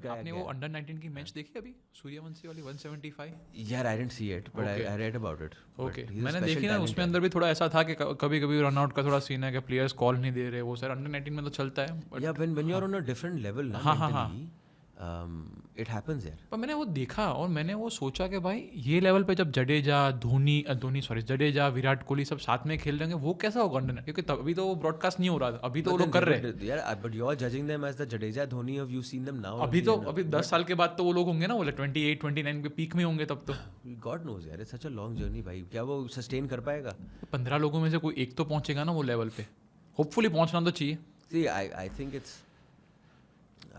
आपने वो अंडर 19 की मैच देखी अभी सूर्यवंशी वाली 175? यार I didn't see it but I read about it. Okay, मैंने देखी ना, उसमें अंदर भी थोड़ा ऐसा था कि कभी कभी रन आउट का थोड़ा सीन है कि प्लेयर्स कॉल नहीं दे रहे. वो सर अंडर 19 में तो चलता है. या when you are on a different level ना मेंटली इट हैपेंस यार. पर मैंने वो देखा और मैंने वो सोचा कि भाई ये लेवल पे जब जडेजा विराट कोहली सब साथ में खेल रहे हैं, वो कैसा होगा अंडर, क्योंकि तभी तो वो ब्रॉडकास्ट नहीं हो रहा था. अभी तो वो लोग कर रहे हैं यार, but you are judging them as the Jadeja Dhoni of you seen them now. अभी 10 साल के बाद तो वो लोग होंगे ना, वो 28 29 के पीक में होंगे तब तो. गॉड नोज यार, it's such a long journey भाई. क्या वो सस्टेन कर पाएगा? 15 लोगों में से कोई एक तो पहुंचेगा ना वो लेवल पे. होपफुली पहुंचना तो चाहिए. See, I think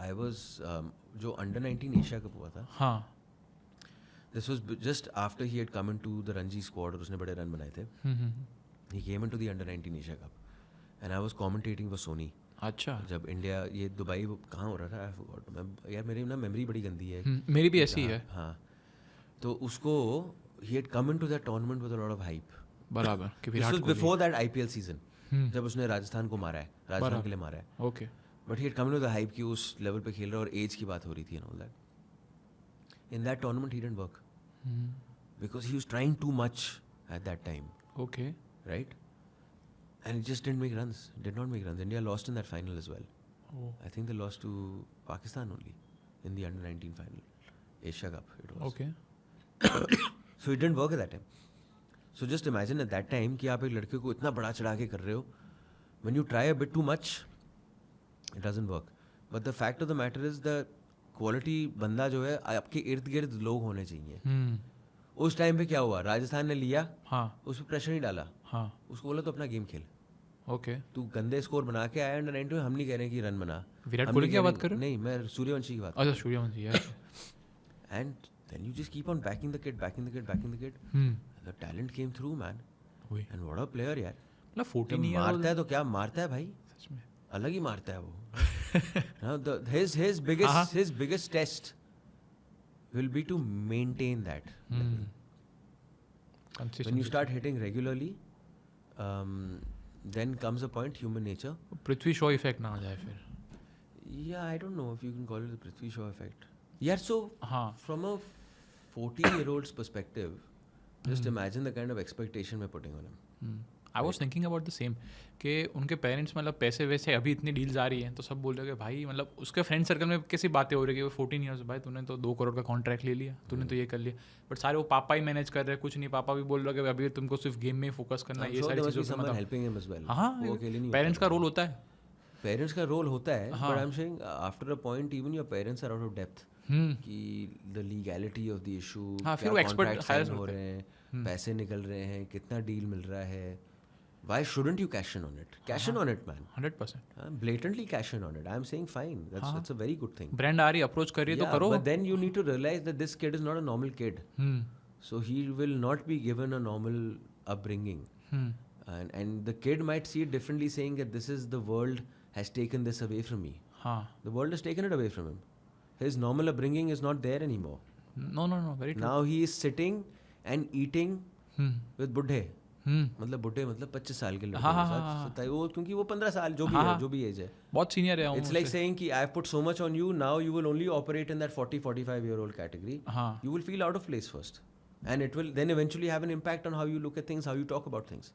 I was जो अंडर 19 एशिया कप हुआ था. हाँ. This was just after he had come into the Ranji squad और उसने बड़े रन बनाए थे. He came into the under 19 Asia cup and I was commentating for Sony. अच्छा. जब इंडिया ये दुबई कहाँ हो रहा था, I forgot. यार मेरी ना मेमोरी बड़ी गंदी है. मेरी भी ऐसी है. हाँ. तो उसको he had come into that tournament with a lot of hype. बराबर. This was before that IPL season. जब उसने राजस्थान को मारा है, राजस्थान के लिए मारा है. Okay. But he had come to the hype कि उस लेवल पे खेल रहा है और एज की बात हो रही थी and all that. In that tournament he didn't work because he was trying too much at that time. Okay. Right. And he just didn't make runs, did not make runs. India lost in that final as well. I think they lost to Pakistan only in the under 19 final Asia cup it was. Okay. So it didn't work at that time. So just imagine at that time कि आप एक लड़के को इतना बड़ा चढ़ा के कर रहे हो. When you try a bit too much, it doesn't work. But the fact of the matter is the quality बंदा जो है आपके इर्द गिर्द लोग होने चाहिए. उस टाइम पे क्या हुआ, राजस्थान ने लिया. हाँ. उस पर प्रेशर नहीं डाला. हाँ. उसको बोला तो अपना गेम खेल. ओके. तू गंदे स्कोर बना के आया अंडर 19 में. हम नहीं कह रहे हैं कि रन बना. विराट कोहली की बात कर रहे हो? नहीं, मैं सूर्यवंशी की बात. अच्छा, Suryavanshi. And then you just keep on backing the kid. The talent came through, man. And what a player यार. मतलब 14 year मारता है तो क्या मारता है भाई. सच में अलग ही मारता है वो. Now his biggest test will be to maintain that. When you start hitting regularly, then comes a point, human nature. Prithvi Shaw effect ना आ जाए फिर. Yeah, I don't know if you can call it the Prithvi Shaw effect. Yeah, so from a 14-year-old's perspective, just imagine the kind of expectation we're putting on him. I was thinking about the same कि उनके parents मतलब पैसे वैसे अभी इतनी deals आ रही हैं तो सब बोल रहे हैं कि भाई मतलब उसके फ्रेंड सर्कल में कैसी बातें हो रही है कि वो 14 ईयर्स, भाई तूने तो 2 करोड़ का कॉन्ट्रैक्ट ले लिया, तूने तो ये कर लिया. बट सारे वो पापा ही मैनेज कर रहे हैं, कुछ नहीं. पापा भी बोल रहे हैं कि अभी तुमको सिर्फ गेम में फोकस करना है. ये सारी चीज़ों में हाँ पेरेंट्स का रोल होता है. पेरेंट्स का रोल होता है. But I am saying after a point even your parents are out of depth कि the legality of the issue. फिर वो एक्सपर्ट हायर हो रहे हैं, पैसे निकल रहे हैं, कितना डील मिल रहा है. Why shouldn't you cash in on it? Cash in on it, man. 100%. Blatantly cash in on it. I'm saying fine. That's a very good thing. Brand आ रही अप्रोच कर रही है तो करो. But then you need to realize that this kid is not a normal kid. So he will not be given a normal upbringing. And the kid might see it differently, saying that this is the world has taken this away from me. The world has taken it away from him. His normal upbringing is not there anymore. No. Very true. Now he is sitting and eating with बुड्ढे. मतलब बुड्ढे मतलब 25 साल के लड़के के साथ. वो क्योंकि वो 15 साल जो भी एज है बहुत सीनियर है. It's like saying कि I have put so much on you, now you will only operate in that 40-45-year-old category. You will feel out of place first. And it will then eventually have an impact on how you look at things, how you talk about things.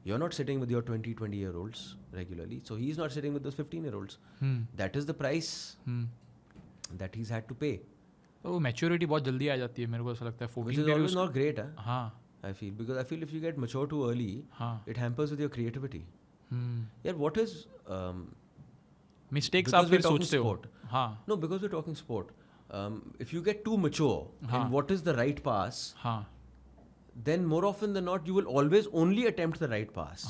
You're not sitting with your 20-year-olds regularly. So he's not sitting with those 15-year-olds. That is the price that he's had to pay. वो maturity बहुत जल्दी आ जाती है मेरे को ऐसा लगता है. 14 which is always not great. हाँ. I feel because I feel if you get mature too early, it hampers with your creativity. Yeah, what is mistakes आप फिर सोचते हो. हाँ. No, because we're talking sport. If you get too mature in what is the right pass, then more often than not you will always only attempt the right pass.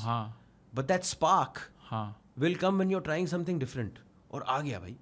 But that spark will come when you're trying something different. और आ गया भाई.